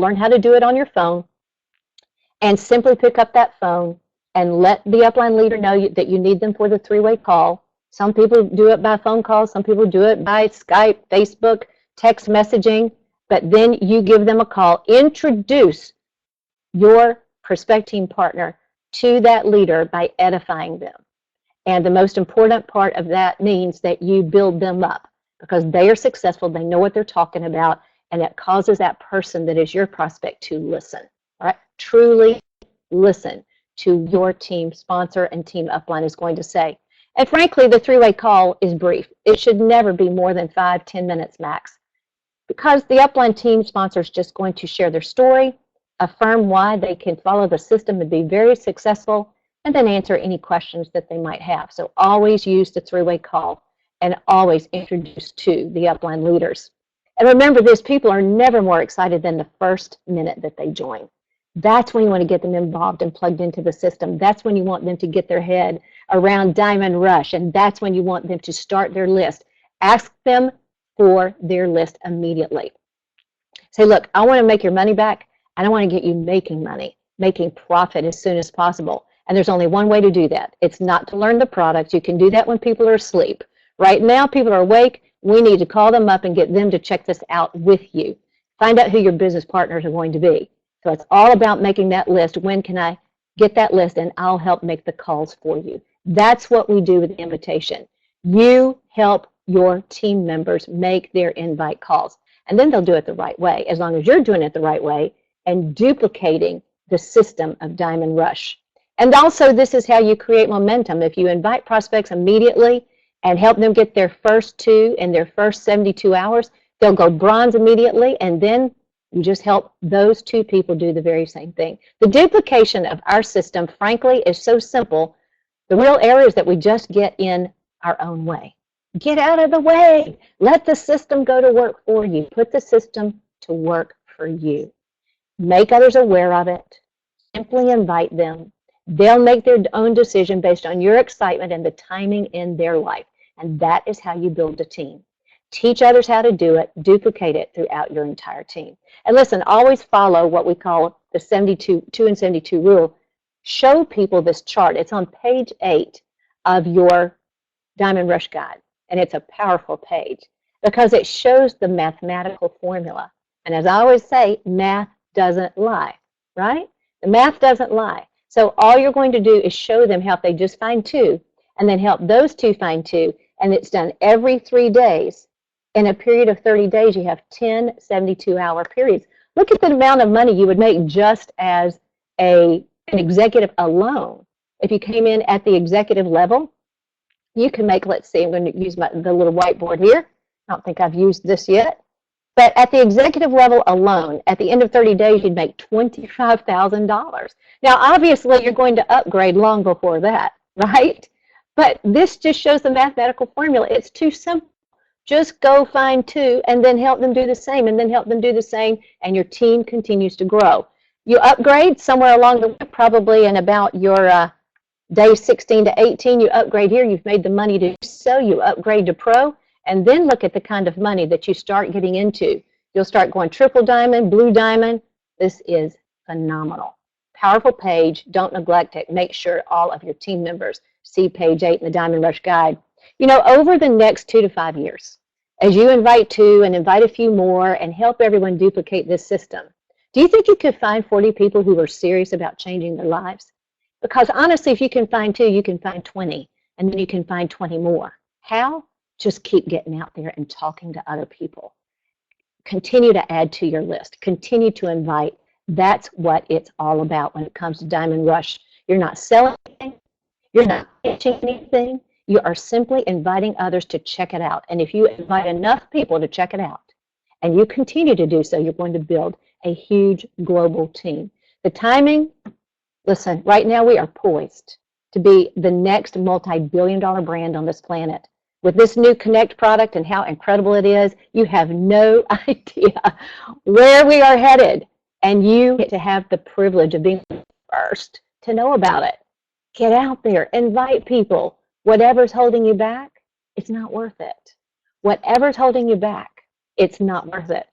learn how to do it on your phone, and simply pick up that phone and let the upline leader know that you need them for the three-way call. Some people do it by phone call, some people do it by Skype, Facebook, text messaging, but then you give them a call. Introduce your prospecting partner to that leader by edifying them. And the most important part of that means that you build them up, because they are successful, they know what they're talking about, and it causes that person that is your prospect to listen. All right? Truly listen to your team sponsor and team upline is going to say. And frankly, the three-way call is brief. It should never be more than 5-10 minutes max, because the upline team sponsor is just going to share their story, affirm why they can follow the system and be very successful, and then answer any questions that they might have. So always use the three-way call and always introduce to the upline leaders. And remember this, people are never more excited than the first minute that they join. That's when you want to get them involved and plugged into the system. That's when you want them to get their head around Dаймонд Раш, and that's when you want them to start their list. Ask them for their list immediately. Say, look, I want to make your money back, and I want to get you making money, making profit as soon as possible. And there's only one way to do that. It's not to learn the products. You can do that when people are asleep. Right now, people are awake. We need to call them up and get them to check this out with you. Find out who your business partners are going to be. So it's all about making that list. When can I get that list? And I'll help make the calls for you. That's what we do with the invitation. You help your team members make their invite calls. And then they'll do it the right way, as long as you're doing it the right way and duplicating the system of Dаймонд Раш. And also, this is how you create momentum. If you invite prospects immediately and help them get their first two in their first 72 hours, they'll go bronze immediately, and then you just help those two people do the very same thing. The duplication of our system, frankly, is so simple. The real error is that we just get in our own way. Get out of the way. Let the system go to work for you. Put the system to work for you. Make others aware of it. Simply invite them. They'll make their own decision based on your excitement and the timing in their life. And that is how you build a team. Teach others how to do it. Duplicate it throughout your entire team. And listen, always follow what we call the 2 and 72 rule. Show people this chart. It's on page 8 of your Dаймонд Раш guide. And it's a powerful page because it shows the mathematical formula. And as I always say, math doesn't lie, right? The math doesn't lie. So all you're going to do is show them how if they just find 2 and then help those 2 find 2, and it's done every 3 days. In a period of 30 days, you have 10 72-hour periods. Look at the amount of money you would make just as an executive alone. If you came in at the executive level, you can make, let's see, I'm going to use the little whiteboard here. I don't think I've used this yet. But at the executive level alone, at the end of 30 days, you'd make $25,000. Now, obviously, you're going to upgrade long before that, right? But this just shows the mathematical formula. It's too simple. Just go find 2 and then help them do the same, and then help them do the same, and your team continues to grow. You upgrade somewhere along the way, probably in about your day 16 to 18, you upgrade here. You've made the money to do so. You upgrade to pro, and then look at the kind of money that you start getting into. You'll start going triple diamond, blue diamond. This is phenomenal. Powerful page. Don't neglect it. Make sure all of your team members see page 8 in the Dаймонд Раш guide. You know, over the next 2 to 5 years, as you invite 2 and invite a few more and help everyone duplicate this system, do you think you could find 40 people who are serious about changing their lives? Because honestly, if you can find 2, you can find 20, and then you can find 20 more. How? Just keep getting out there and talking to other people. Continue to add to your list. Continue to invite. That's what it's all about when it comes to Dаймонд Раш. You're not selling anything. You're not pitching anything. You are simply inviting others to check it out. And if you invite enough people to check it out, and you continue to do so, you're going to build a huge global team. The timing, listen, right now we are poised to be the next multi-billion-dollar brand on this planet. With this new Connect product and how incredible it is, you have no idea where we are headed. And you get to have the privilege of being the first to know about it. Get out there, invite people. Whatever's holding you back, it's not worth it. Whatever's holding you back, it's not worth it.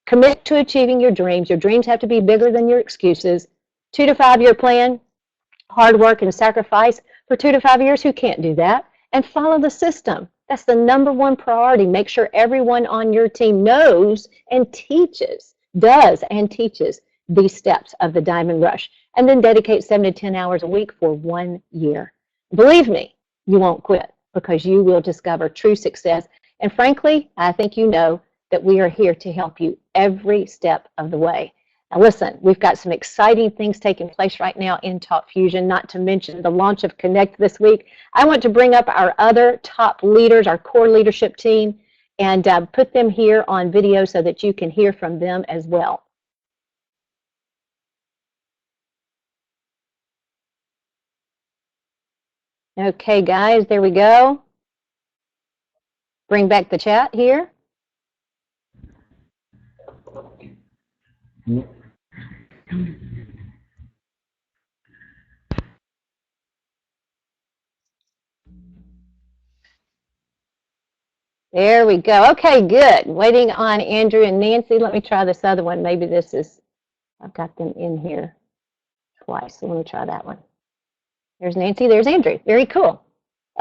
Commit to achieving your dreams. Your dreams have to be bigger than your excuses. 2 to 5 year plan, hard work and sacrifice for 2 to 5 years. Who can't do that? And follow the system. That's the #1 priority. Make sure everyone on your team knows and does and teaches these steps of the Diamond Rush. And then dedicate 7 to 10 hours a week for 1 year. Believe me, you won't quit, because you will discover true success. And frankly, I think you know that we are here to help you every step of the way. Now listen, we've got some exciting things taking place right now in Talk Fusion, not to mention the launch of Connect this week. I want to bring up our other top leaders, our core leadership team, and put them here on video so that you can hear from them as well. Okay, guys, there we go. Bring back the chat here. There we go. Okay, good. Waiting on Andrew and Nancy. Let me try this other one. Maybe this is, I've got them in here twice. So let me try that one. There's Nancy, there's Andrew. Very cool.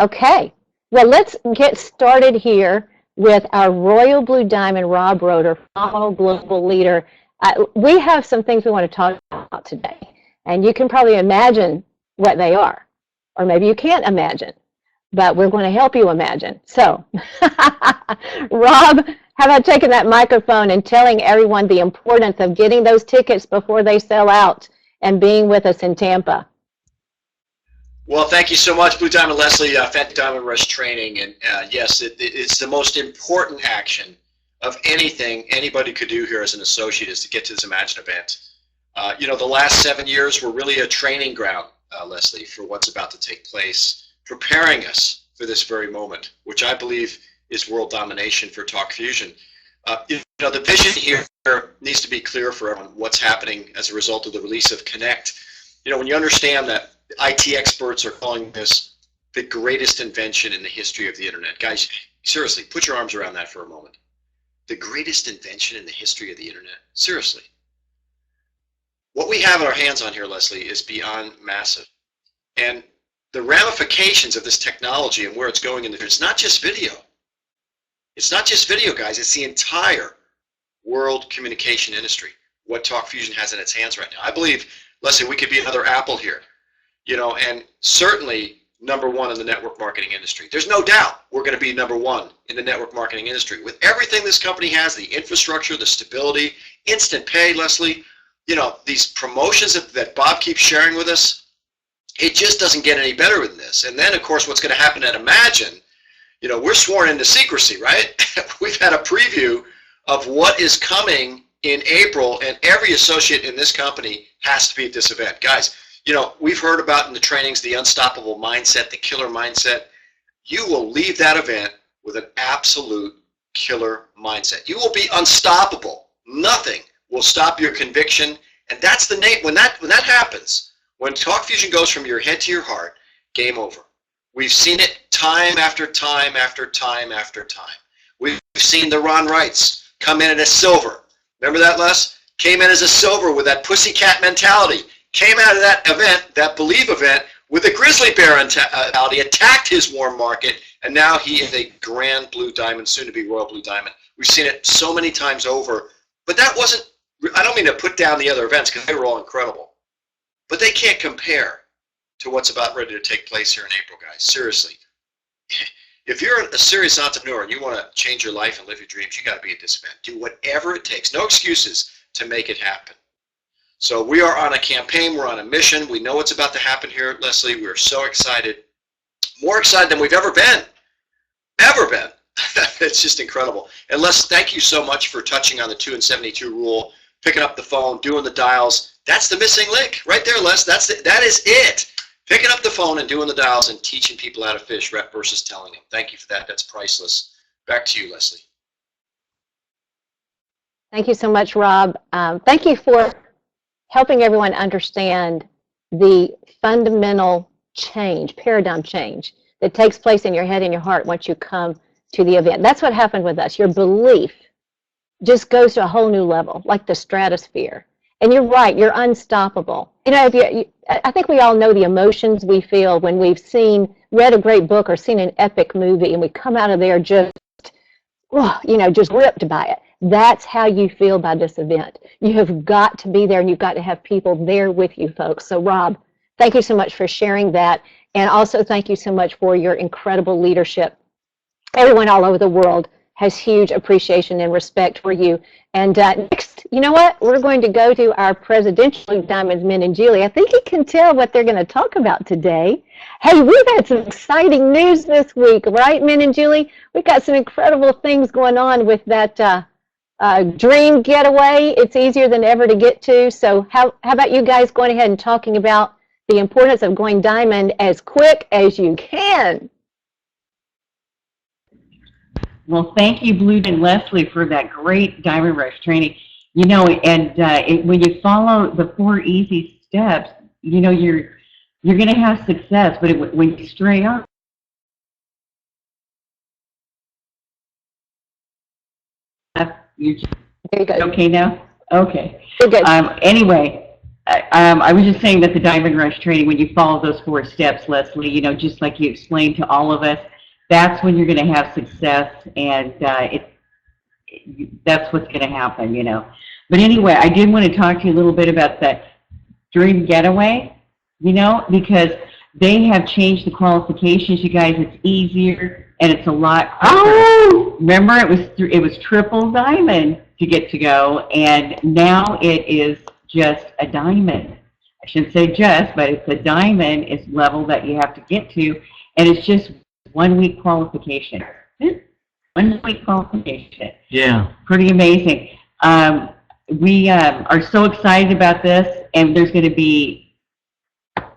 Okay, well, let's get started here with our Royal Blue Diamond, Rob Roeder, phenomenal global leader. We have some things we want to talk about today, and you can probably imagine what they are, or maybe you can't imagine, but we're going to help you imagine. So, Rob, how about taking that microphone and telling everyone the importance of getting those tickets before they sell out and being with us in Tampa? Well, thank you so much, Blue Diamond Leslie, Diamond Rush Training, and yes, it's the most important action of anything anybody could do here as an associate is to get to this Imagine event. You know, the last 7 years were really a training ground, Leslie, for what's about to take place, preparing us for this very moment, which I believe is world domination for Talk Fusion. You know, the vision here needs to be clear for everyone what's happening as a result of the release of Connect. You know, when you understand that IT experts are calling this the greatest invention in the history of the internet. Guys, seriously, put your arms around that for a moment. The greatest invention in the history of the internet. Seriously. What we have in our hands on here, Leslie, is beyond massive. And the ramifications of this technology and where it's going in the future, it's not just video. It's not just video, guys. It's the entire world communication industry, what Talk Fusion has in its hands right now. I believe, Leslie, we could be another Apple here. You know, and certainly #1 in the network marketing industry. There's no doubt we're going to be #1 in the network marketing industry. With everything this company has, the infrastructure, the stability, instant pay, Leslie, you know, these promotions that Bob keeps sharing with us, it just doesn't get any better than this. And then, of course, what's going to happen at Imagine, you know, we're sworn into secrecy, right? We've had a preview of what is coming in April, and every associate in this company has to be at this event. Guys, you know, we've heard about in the trainings the unstoppable mindset, the killer mindset. You will leave that event with an absolute killer mindset. You will be unstoppable. Nothing will stop your conviction. And that's the name. When that happens, when Talk Fusion goes from your head to your heart, game over. We've seen it time after time after time after time. We've seen the Ron Wrights come in as silver. Remember that, Les? Came in as a silver with that pussycat mentality. Came out of that event, that Believe event, with a grizzly bear mentality, attacked his warm market, and now he is a grand blue diamond, soon to be royal blue diamond. We've seen it so many times over, but that wasn't, I don't mean to put down the other events because they were all incredible, but they can't compare to what's about ready to take place here in April, guys. Seriously. If you're a serious entrepreneur and you want to change your life and live your dreams, you got to be at this event. Do whatever it takes, no excuses, to make it happen. So we are on a campaign, we're on a mission. We know what's about to happen here, Leslie. We're so excited, more excited than we've ever been. It's just incredible. And Les, thank you so much for touching on the 2 and 72 rule, picking up the phone, doing the dials. That's the missing link right there, Les. That is it. Picking up the phone and doing the dials and teaching people how to fish, rep versus telling them. Thank you for that. That's priceless. Back to you, Leslie. Thank you so much, Rob. Thank you for helping everyone understand the fundamental change, paradigm change that takes place in your head and your heart once you come to the event. That's what happened with us. Your belief just goes to a whole new level, like the stratosphere. And you're right, you're unstoppable. You know, I think we all know the emotions we feel when we've read a great book or seen an epic movie, and we come out of there just, you know, just gripped by it. That's how you feel by this event. You have got to be there, and you've got to have people there with you, folks. So, Rob, thank you so much for sharing that. And also thank you so much for your incredible leadership. Everyone all over the world has huge appreciation and respect for you. And next, you know what? We're going to go to our presidential Diamonds, Min and Julie. I think you can tell what they're going to talk about today. Hey, we've had some exciting news this week, right, Min and Julie? We've got some incredible things going on with that dream getaway. It's easier than ever to get to. So how about you guys going ahead and talking about the importance of going diamond as quick as you can? Well, thank you, Blue and Leslie, for that great Diamond Rush training. You know, and when you follow the 4 easy steps, you know, you're going to have success. But when you stray off, you're just, there you go. Okay now? Okay. You're good. Anyway, I was just saying that the Diamond Rush training, when you follow those 4 steps, Leslie, you know, just like you explained to all of us, that's when you're going to have success, and that's what's going to happen, you know. But anyway, I did want to talk to you a little bit about that dream getaway, you know, because they have changed the qualifications, you guys. It's easier, and it's a lot quicker. Oh! Remember, it was triple diamond to get to go, and now it is just a diamond. I shouldn't say just, but it's a diamond. It's level that you have to get to, and it's just 1 week qualification. 1 week qualification. Yeah. Pretty amazing. We are so excited about this, and there's going to be,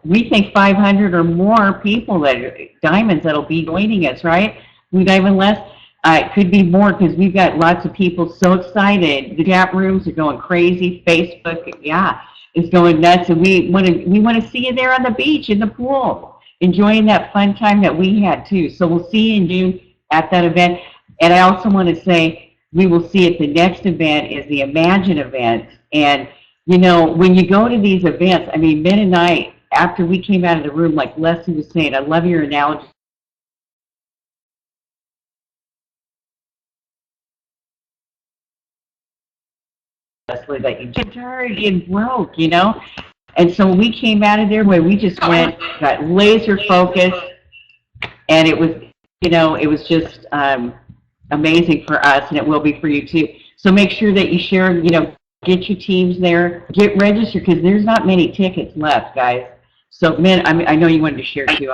we think, 500 or more people diamonds that'll be joining us, right? Blue Diamond Les? It could be more, because we've got lots of people so excited. The chat rooms are going crazy. Facebook, yeah, is going nuts, and we want to see you there on the beach, in the pool, enjoying that fun time that we had too. So we'll see you in June at that event. And I also want to say we will see at the next event is the Imagine event. And you know, when you go to these events, I mean, Min and I, after we came out of the room, like Leslie was saying, I love your analogy. Leslie, that you get tired and broke, you know? And so we came out of there where we just got laser focused, and it was, you know, it was just amazing for us, and it will be for you too. So make sure that you share, you know, get your teams there, get registered, because there's not many tickets left, guys. So, Min, I know you wanted to share too.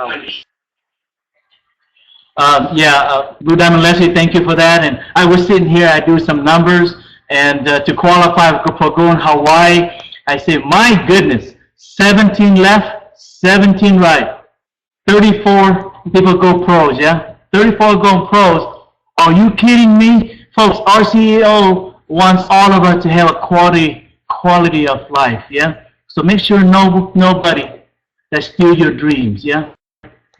Blue Diamond Leslie, thank you for that. And I was sitting here, I do some numbers, and to qualify for going Hawaii, I say, my goodness, 17 left, 17 right. 34 people go pros, yeah? 34 go pros. Are you kidding me? Folks, our CEO wants all of us to have a quality of life, yeah? So make sure nobody that steals your dreams, yeah?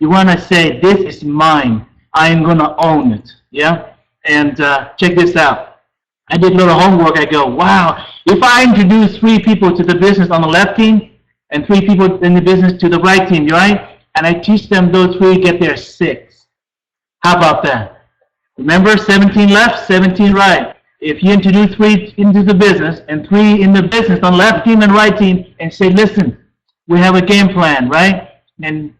You want to say, this is mine. I am going to own it, yeah? And check this out. I did a little homework. I go, wow, if I introduce 3 people to the business on the left team and 3 people in the business to the right team, right? And I teach them those 3 get their 6. How about that? Remember, 17 left, 17 right. If you introduce 3 into the business and 3 in the business on left team and right team and say, listen, we have a game plan, right? And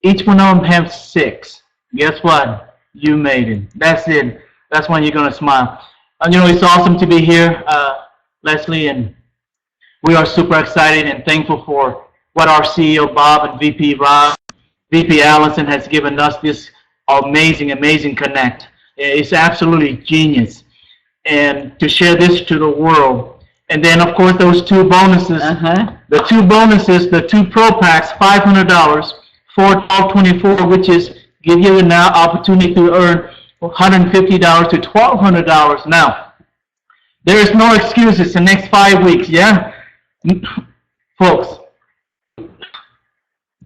each one of them have 6. Guess what? You made it. That's it. That's when you're going to smile. You know, it's awesome to be here, Leslie, and we are super excited and thankful for what our CEO, Bob, and VP Rob, VP Allison has given us this amazing connect. It's absolutely genius. And to share this to the world. And then, of course, those 2 bonuses, the 2 bonuses, the 2 Pro Packs, $500 for 1224, which is give you the now opportunity to earn $150 to $1,200. Now, there is no excuses the next 5 weeks, yeah? Folks,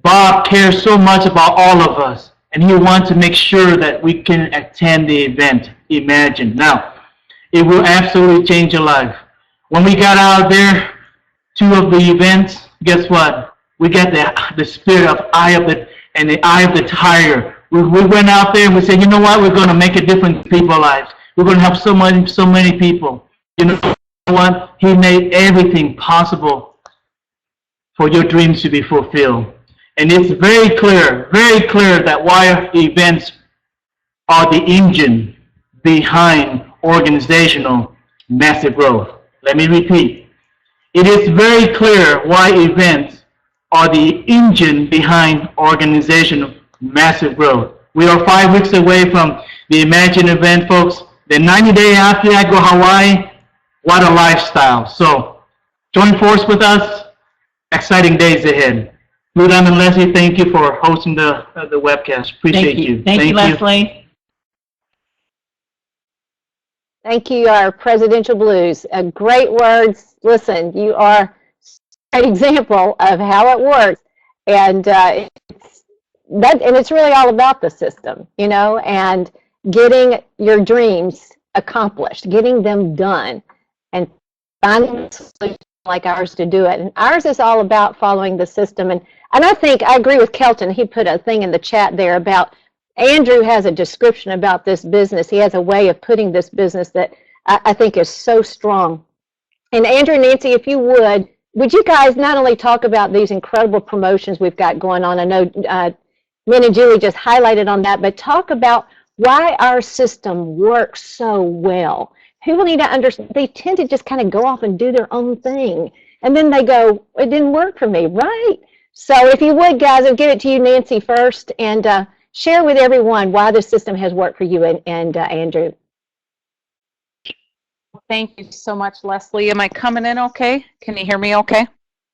Bob cares so much about all of us, and he wants to make sure that we can attend the event, Imagine. Now, It will absolutely change your life. When we got out there, 2 of the events, guess what? We got the spirit of eye of the tiger. We went out there and we said, you know what? We're going to make a difference in people's lives. We're going to help so many people. You know what? He made everything possible for your dreams to be fulfilled. And it's very clear that why events are the engine behind organizational massive growth. Let me repeat. It is very clear why events are the engine behind organizational massive growth. We are 5 weeks away from the Imagine event, folks. The 90 days after I go Hawaii, what a lifestyle. So join force with us. Exciting days ahead. Blue Diamond Leslie, thank you for hosting the webcast. Appreciate you. Thank you, Leslie. Thank you, our Presidential Blues. Great words. Listen, you are an example of how it works, and it's really all about the system, you know, and getting your dreams accomplished, getting them done, and finding a solution like ours to do it. And ours is all about following the system. And I think I agree with Kelton. He put a thing in the chat there about Andrew has a description about this business. He has a way of putting this business that I think is so strong. And Andrew and Nancy, if you would you guys not only talk about these incredible promotions we've got going on? I know Min and Julie just highlighted on that, but talk about why our system works so well. People need to understand, they tend to just kind of go off and do their own thing. And then they go, it didn't work for me, right? So if you would, guys, I'll give it to you, Nancy, first, and share with everyone why the system has worked for you and Andrew. Thank you so much, Leslie. Am I coming in okay? Can you hear me okay?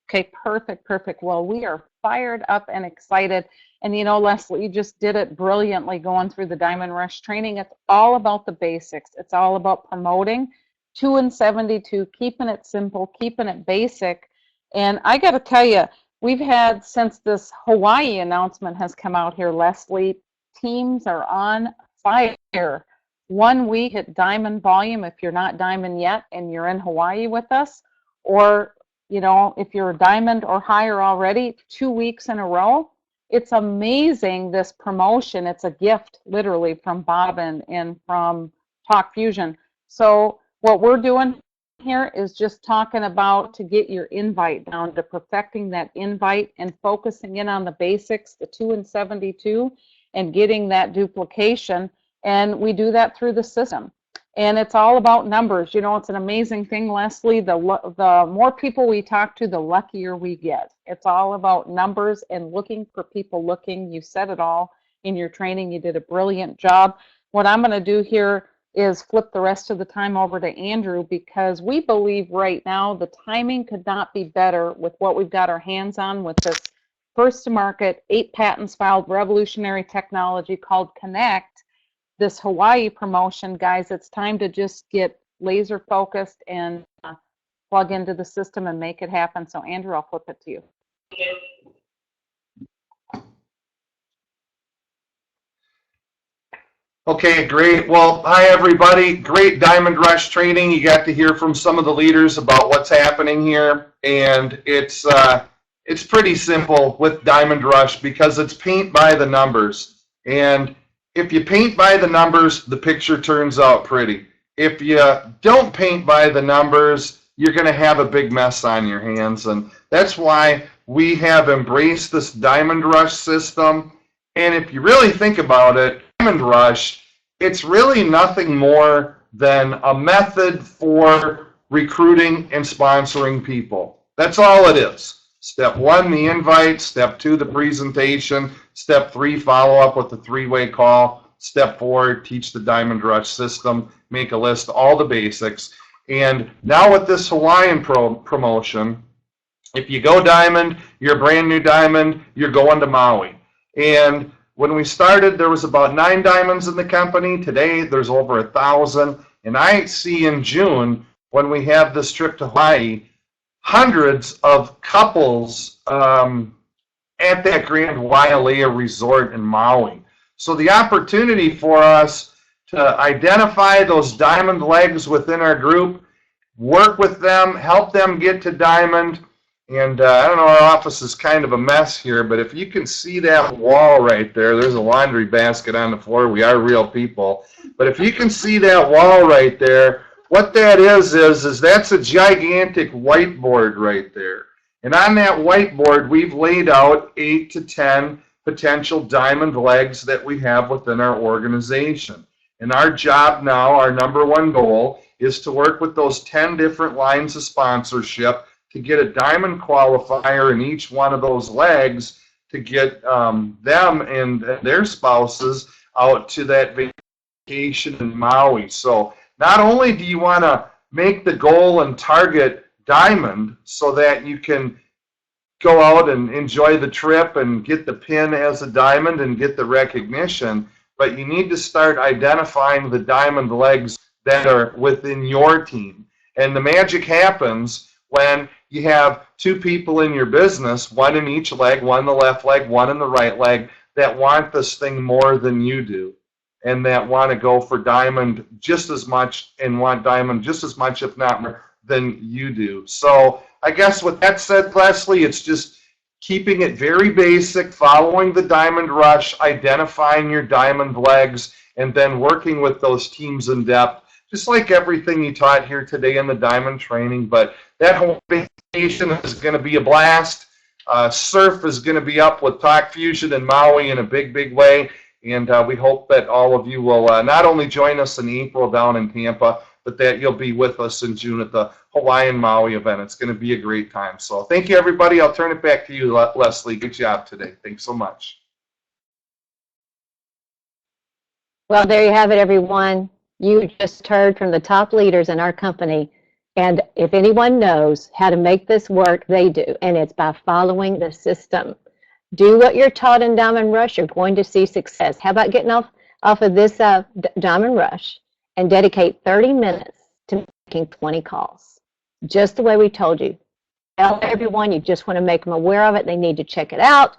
Okay, perfect, perfect. Well, we are fired up and excited. And you know, Leslie, you just did it brilliantly going through the Diamond Rush training. It's all about the basics. It's all about promoting 2 and 72, keeping it simple, keeping it basic. And I got to tell you, we've had, since this Hawaii announcement has come out here, Leslie, teams are on fire. 1 week at Diamond volume if you're not Diamond yet and you're in Hawaii with us, or, you know, if you're Diamond or higher already, 2 weeks in a row. It's amazing, this promotion. It's a gift, literally, from Bob and from Talk Fusion. So what we're doing here is just talking about to get your invite down to perfecting that invite and focusing in on the basics, the 2 and 72, and getting that duplication. And we do that through the system. And it's all about numbers. You know, it's an amazing thing, Leslie. The more people we talk to, the luckier we get. It's all about numbers and looking for people looking. You said it all in your training. You did a brilliant job. What I'm going to do here is flip the rest of the time over to Andrew, because we believe right now the timing could not be better with what we've got our hands on with this first to market, 8 patents filed revolutionary technology called Connect. This Hawaii promotion, guys, it's time to just get laser focused and plug into the system and make it happen. So Andrew, I'll flip it to you. Okay, great. Well, hi everybody. Great Diamond Rush training. You got to hear from some of the leaders about what's happening here, and it's pretty simple with Diamond Rush because it's paint by the numbers. And if you paint by the numbers, the picture turns out pretty. If you don't paint by the numbers, you're going to have a big mess on your hands. And that's why we have embraced this Diamond Rush system. And if you really think about it, Diamond Rush, it's really nothing more than a method for recruiting and sponsoring people. That's all it is. Step 1, the invite. Step 2, the presentation. Step 3, follow up with the 3-way call. Step 4, teach the Diamond Rush system. Make a list, all the basics. And now with this Hawaiian promotion, if you go Diamond, you're a brand new Diamond, you're going to Maui. And when we started, there was about 9 diamonds in the company. Today, there's over 1,000. And I see in June, when we have this trip to Hawaii, hundreds of couples at that Grand Wailea Resort in Maui. So the opportunity for us to identify those diamond legs within our group, work with them, help them get to diamond. And I don't know, our office is kind of a mess here, but if you can see that wall right there, there's a laundry basket on the floor. We are real people. But if you can see that wall right there, what that is that's a gigantic whiteboard right there. And on that whiteboard, we've laid out 8 to 10 potential diamond legs that we have within our organization. And our job now, our #1 goal, is to work with those 10 different lines of sponsorship to get a diamond qualifier in each one of those legs to get them and their spouses out to that vacation in Maui. So not only do you want to make the goal and target diamond so that you can go out and enjoy the trip and get the pin as a diamond and get the recognition, but you need to start identifying the diamond legs that are within your team. And the magic happens when you have 2 people in your business, 1 in each leg, 1 in the left leg, 1 in the right leg, that want this thing more than you do, and that want to go for diamond just as much and want diamond just as much, if not more, than you do. So I guess with that said, Leslie, it's just keeping it very basic, following the Diamond Rush, identifying your diamond legs, and then working with those teams in depth, just like everything you taught here today in the diamond training. But that whole vacation is going to be a blast. Surf is going to be up with Talk Fusion and Maui in a big, big way. And we hope that all of you will not only join us in April down in Tampa, but that you'll be with us in June at the Hawaiian Maui event. It's going to be a great time. So thank you, everybody. I'll turn it back to you, Leslie. Good job today. Thanks so much. Well, there you have it, everyone. You just heard from the top leaders in our company. And if anyone knows how to make this work, they do. And it's by following the system. Do what you're taught in Diamond Rush. You're going to see success. How about getting off of this Diamond Rush and dedicate 30 minutes to making 20 calls? Just the way we told you. Tell everyone you just want to make them aware of it. They need to check it out.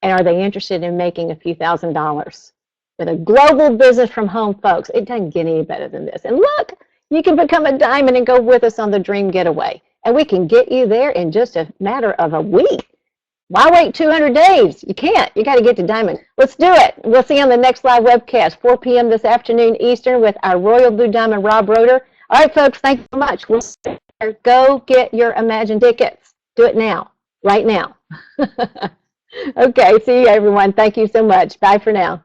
And are they interested in making a few $1,000s? With a global business from home, folks, it doesn't get any better than this. And look, you can become a diamond and go with us on the Dream Getaway. And we can get you there in just a matter of a week. Why wait 200 days? You can't. You got to get to diamond. Let's do it. We'll see you on the next live webcast, 4 p.m. this afternoon Eastern with our Royal Blue Diamond, Rob Roeder. All right, folks, thank you so much. We'll go get your Imagine tickets. Do it now, right now. Okay, see you, everyone. Thank you so much. Bye for now.